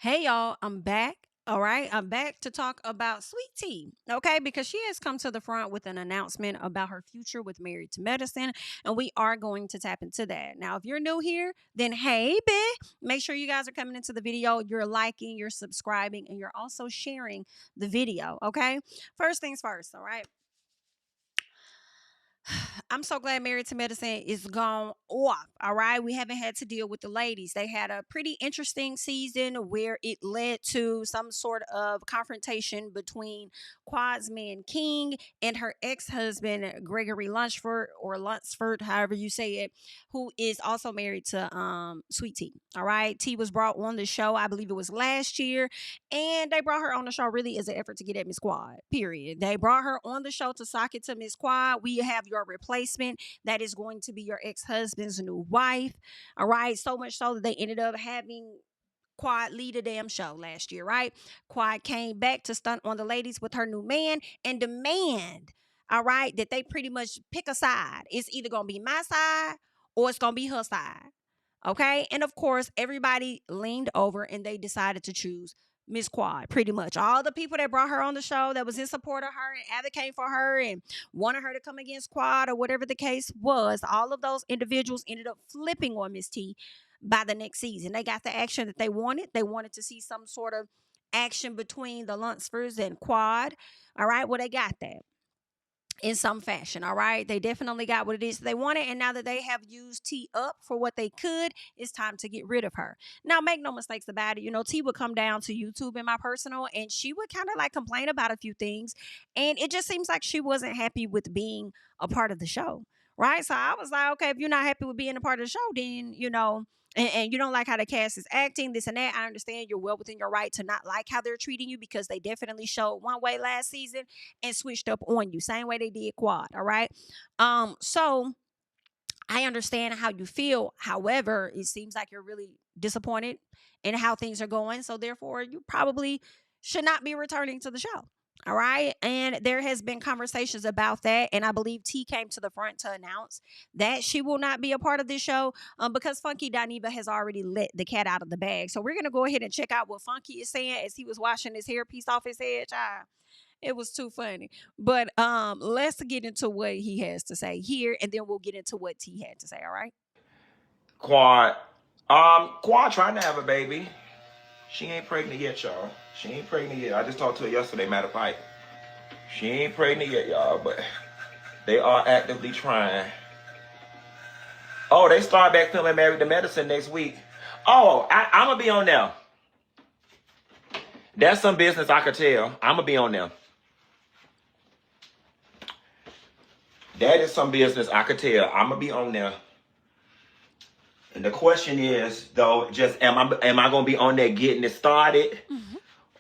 Hey y'all, I'm back. All right, I'm back to talk about Sweet Tea, okay? Because she has come to the front with an announcement about her future with Married to Medicine, and we are going to tap into that. Now, if you're new here, then hey, make sure you guys are coming into the video, you're liking, you're subscribing, and you're also sharing the video, okay? First things first, all right? I'm so glad Married to Medicine is gone off. All right. We haven't had to deal with the ladies. They had a pretty interesting season where it led to some sort of confrontation between Quad's man King and her ex-husband, Gregory Lunsford, however you say it, who is also married to Sweet Tea. All right. T was brought on the show, I believe it was last year. And they brought her on the show really as an effort to get at Miss Quad, period. They brought her on the show to sock it to Miss Quad. We have your replacement that is going to be your ex-husband's new wife. All right. So much so that they ended up having Quad lead a damn show last year, right? Quad came back to stunt on the ladies with her new man and demand, all right, that they pretty much pick a side. It's either going to be my side or it's going to be her side. Okay. And of course, everybody leaned over and they decided to choose Miss Quad, pretty much. All the people that brought her on the show that was in support of her and advocating for her and wanted her to come against Quad or whatever the case was, all of those individuals ended up flipping on Miss T by the next season. They got the action that they wanted. They wanted to see some sort of action between the Lunsfords and Quad. All right. Well, they got that in some fashion. All right. They definitely got what it is they wanted. And now that they have used T up for what they could, it's time to get rid of her. Now, make no mistakes about it. You know, T would come down to YouTube in my personal and she would kind of like complain about a few things. And it just seems like she wasn't happy with being a part of the show. Right. So I was like, okay, if you're not happy with being a part of the show, then, you know, and you don't like how the cast is acting, this and that. I understand you're well within your right to not like how they're treating you because they definitely showed one way last season and switched up on you. Same way they did Quad. All right. So I understand how you feel. However, it seems like you're really disappointed in how things are going. So therefore, you probably should not be returning to the show. All right. And there has been conversations about that. And I believe T came to the front to announce that she will not be a part of this show because Funky Dineva has already let the cat out of the bag. So we're going to go ahead and check out what Funky is saying as he was washing his hairpiece off his head. It was too funny. But let's get into what he has to say here, and then we'll get into what T had to say, all right? Quad. Quad trying to have a baby. She ain't pregnant yet, y'all. She ain't pregnant yet. I just talked to her yesterday, matter of fact. She ain't pregnant yet, y'all, but they are actively trying. Oh, they start back filming Married to Medicine next week. Oh, I'm going to be on there. That's some business I could tell. I'm going to be on there. That is some business I could tell. I'm going to be on there. And the question is, though, just am I going to be on there getting it started? Mm-hmm.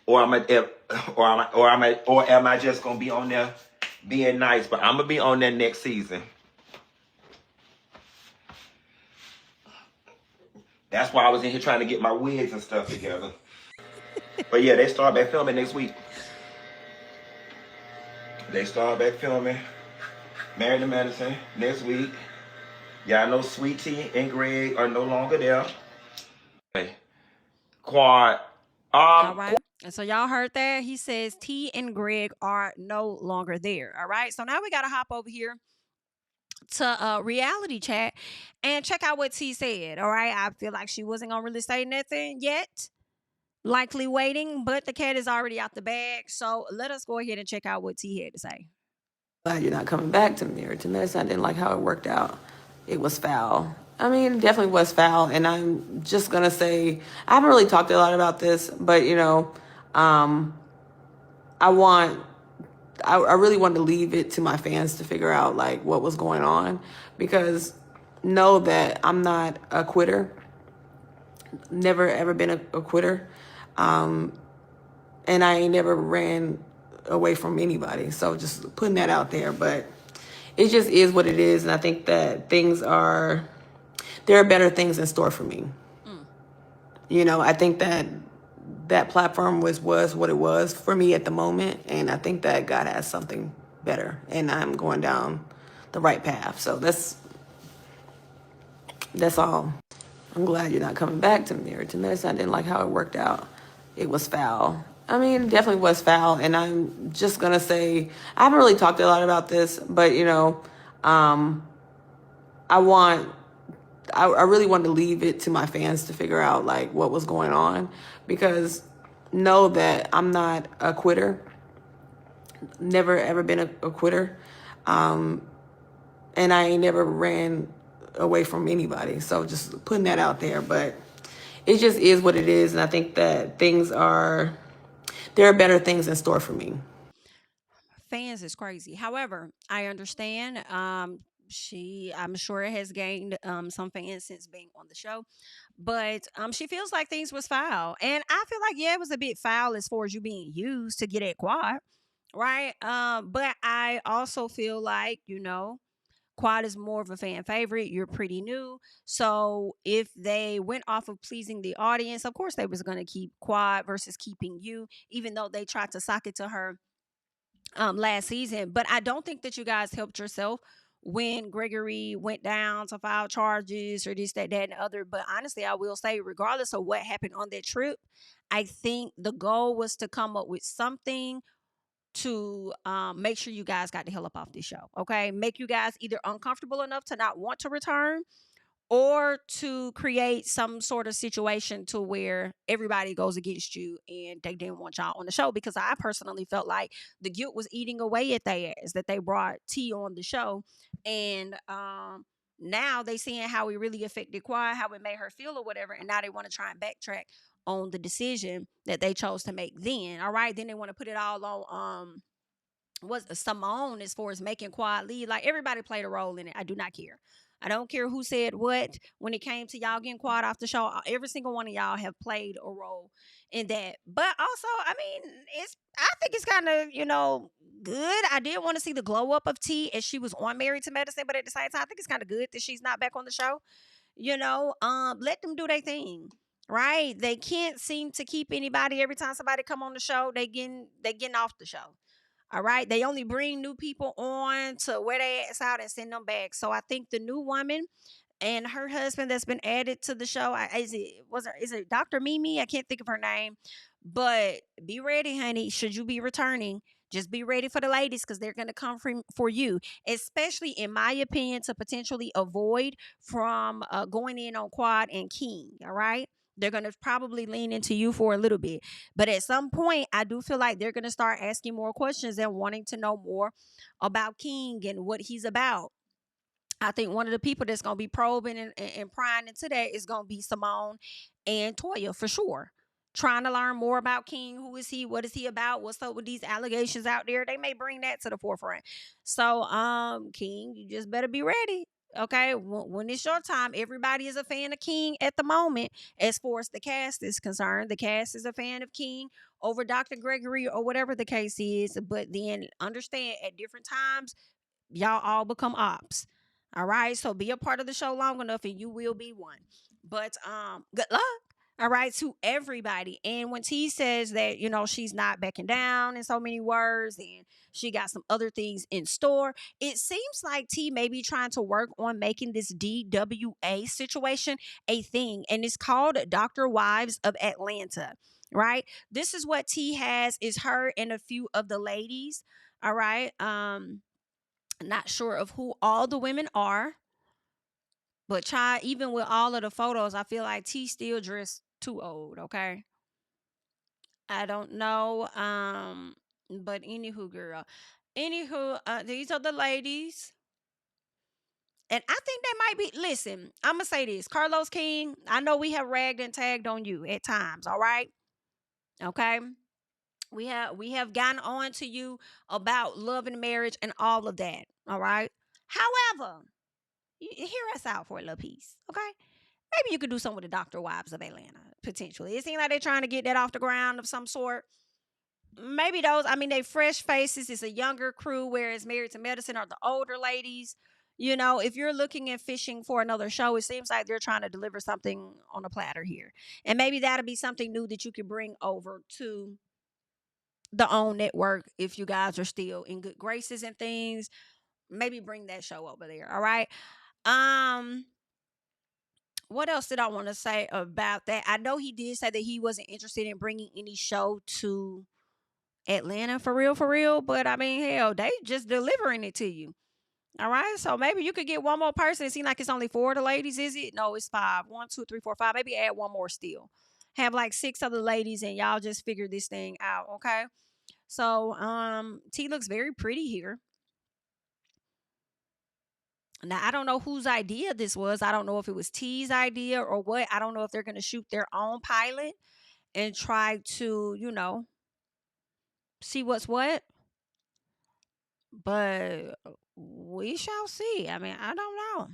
Or am I just going to be on there being nice? But I'm going to be on there next season. That's why I was in here trying to get my wigs and stuff together. But yeah, they start back filming next week. They start back filming Married to Medicine next week. Y'all know Sweet Tea and Greg are no longer there. Okay. Quad. All right. And so y'all heard that. He says T and Greg are no longer there. All right. So now we got to hop over here to reality chat and check out what T said. All right. I feel like she wasn't going to really say nothing yet. Likely waiting, but the cat is already out the bag. So let us go ahead and check out what T had to say. Glad you're not coming back to Married to Medicine. I didn't like how it worked out. It was foul. I mean, it definitely was foul. And I'm just going to say, I haven't really talked a lot about this, but, you know, I really wanted to leave it to my fans to figure out, like, what was going on. Because know that I'm not a quitter. Never, ever been a quitter. And I ain't never ran away from anybody. So just putting that out there. But it just is what it is. And I think that there are better things in store for me. You know, I think that platform was what it was for me at the moment. And I think that God has something better. And I'm going down the right path. So that's all. I'm glad you're not coming back to Married to Medicine. I didn't like how it worked out. it was foul. I mean, it definitely was foul. And I'm just going to say, I haven't really talked a lot about this, but, I really wanted to leave it to my fans to figure out like what was going on, because know that I'm not a quitter. Never ever been a quitter. And I ain't never ran away from anybody. So just putting that out there. But it just is what it is. And I think that there are better things in store for me. Fans is crazy. However, I understand. I'm sure, has gained some fans since being on the show, but she feels like things was foul, and I feel like yeah, it was a bit foul as far as you being used to get at Quad, right? But I also feel like Quad is more of a fan favorite. You're pretty new. So if they went off of pleasing the audience, of course they was going to keep Quad versus keeping you, even though they tried to sock it to her last season. But I don't think that you guys helped yourself when Gregory went down to file charges or this, that, and the other. But honestly, I will say, regardless of what happened on that trip, I think the goal was to come up with something to make sure you guys got the hell up off this show. Okay. Make you guys either uncomfortable enough to not want to return, or to create some sort of situation to where everybody goes against you and they didn't want y'all on the show. Because I personally felt like the guilt was eating away at their ass that they brought T on the show. And now they seeing how it really affected Quad, how it made her feel or whatever, and now they want to try and backtrack on the decision that they chose to make then. All right, then they want to put it all on was Simone as far as making Quad lead. Like, everybody played a role in it. I do not care. I don't care who said what when it came to y'all getting Quad off the show. Every single one of y'all have played a role in that. But also, I mean, I think it's kind of, good. I did want to see the glow up of T as she was on Married to Medicine, but at the same time, I think it's kind of good that she's not back on the show. Let them do their thing. Right? They can't seem to keep anybody. Every time somebody come on the show, they getting off the show. All right. They only bring new people on to wear their ass out and send them back. So I think the new woman and her husband that's been added to the show, is it Dr. Mimi? I can't think of her name. But be ready, honey. Should you be returning, just be ready for the ladies, because they're going to come for you, especially in my opinion, to potentially avoid from going in on Quad and King. All right. They're going to probably lean into you for a little bit. But at some point, I do feel like they're going to start asking more questions and wanting to know more about King and what he's about. I think one of the people that's going to be probing and prying into that is going to be Simone and Toya for sure. Trying to learn more about King. Who is he? What is he about? What's up with these allegations out there? They may bring that to the forefront. So, King, you just better be ready. Okay, when it's your time, everybody is a fan of King at the moment. As far as the cast is concerned, the cast is a fan of King over Dr. Gregory or whatever the case is. But then understand, at different times, y'all all become ops. All right, so be a part of the show long enough and you will be one. But good luck. All right, to everybody. And when T says that, she's not backing down in so many words and she got some other things in store, it seems like T may be trying to work on making this DWA situation a thing. And it's called Dr. Wives of Atlanta, right? This is what T has, is her and a few of the ladies. All right. Not sure of who all the women are, but even with all of the photos, I feel like T still dressed too old. Okay, I don't know. But anywho, girl, these are the ladies, and I think they might be. Listen, I'm gonna say this, Carlos King. I know we have ragged and tagged on you at times. All right, okay. We have gotten on to you about love and marriage and all of that. All right. However, hear us out for a little piece, okay? Maybe you could do something with the Dr. Wives of Atlanta, potentially. It seems like they're trying to get that off the ground of some sort. Maybe those, I mean, they fresh faces. It's a younger crew, whereas Married to Medicine are the older ladies. If you're looking and fishing for another show, it seems like they're trying to deliver something on a platter here. And maybe that'll be something new that you could bring over to the OWN network if you guys are still in good graces and things. Maybe bring that show over there, all right? what else did I want to say about that? I know he did say that he wasn't interested in bringing any show to Atlanta for real, but I mean, hell, they just delivering it to you. All right, so maybe you could get one more person. It seems like it's only 4 of the ladies, is it? No, it's 5. 1, 2, 3, 4, 5. Maybe add one more still. Have like 6 other ladies, and y'all just figure this thing out, okay? So, T looks very pretty here. Now, I don't know whose idea this was. I don't know if it was T's idea or what. I don't know if they're going to shoot their own pilot and try to, see what's what. But we shall see. I mean, I don't know.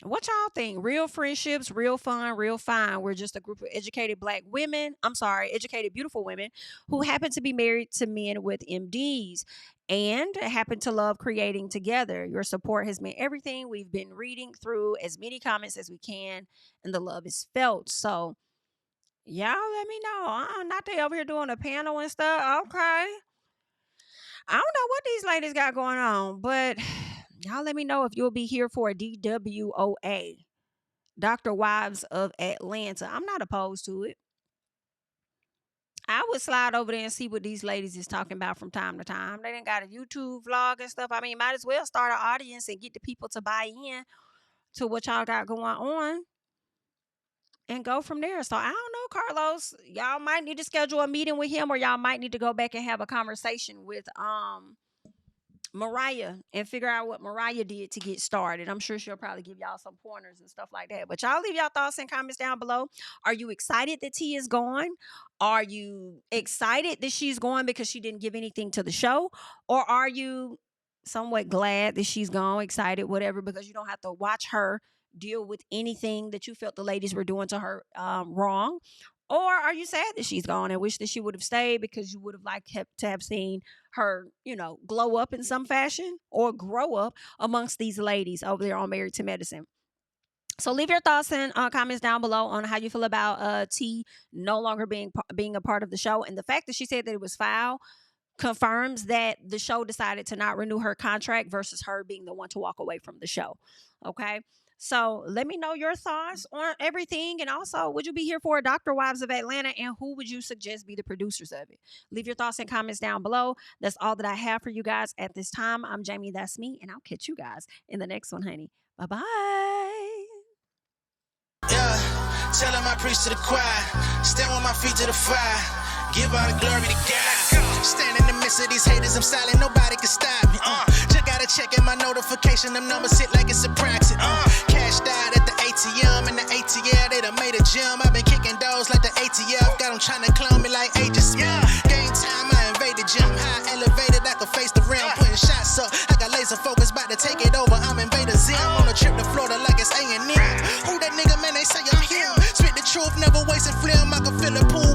What y'all think? Real friendships, real fun, real fine. We're just a group of educated black women. I'm sorry, educated, beautiful women who happen to be married to men with MDs and happen to love creating together. Your support has meant everything. We've been reading through as many comments as we can, and the love is felt. So, y'all let me know. Not they over here doing a panel and stuff. Okay. I don't know what these ladies got going on, but y'all let me know if you'll be here for a DWOA, Dr. Wives of Atlanta. I'm not opposed to it. I would slide over there and see what these ladies is talking about from time to time. They done got a YouTube vlog and stuff. I mean, might as well start an audience and get the people to buy in to what y'all got going on and go from there. So I don't know, Carlos. Y'all might need to schedule a meeting with him, or y'all might need to go back and have a conversation with Mariah and figure out what Mariah did to get started. I'm sure she'll probably give y'all some pointers and stuff like that. But y'all leave y'all thoughts and comments down below. Are you excited that T is gone? Are you excited that she's gone because she didn't give anything to the show? Or are you somewhat glad that she's gone, excited, whatever, because you don't have to watch her deal with anything that you felt the ladies were doing to her wrong? Or are you sad that she's gone and wish that she would have stayed because you would have liked to have seen her, glow up in some fashion or grow up amongst these ladies over there on Married to Medicine? So leave your thoughts and comments down below on how you feel about T no longer being a part of the show. And the fact that she said that it was foul confirms that the show decided to not renew her contract versus her being the one to walk away from the show. Okay. So let me know your thoughts on everything. And also, would you be here for Dr. Wives of Atlanta? And who would you suggest be the producers of it? Leave your thoughts and comments down below. That's all that I have for you guys at this time. I'm Jami, that's me. And I'll catch you guys in the next one, honey. Bye-bye. Yeah, tell him I preach to the choir. Stand with my feet to the fire. Give all the glory to God. Stand in the midst of these haters, I'm silent, nobody can stop me. Just gotta check in my notification, them numbers hit like it's a praxis. Cashed out at the ATM, and the ATL, they done made a gym. I've been kicking doors like the ATF, got them trying to clone me like Agents. Game time, I invaded gym. High elevated, I can face the rim. Putting shots up, I got laser focus, about to take it over. I'm Invader Zim, on a trip to Florida like it's A&M. Who that nigga, man, they say I'm him. Spit the truth, never wasting film, I can feel the pool.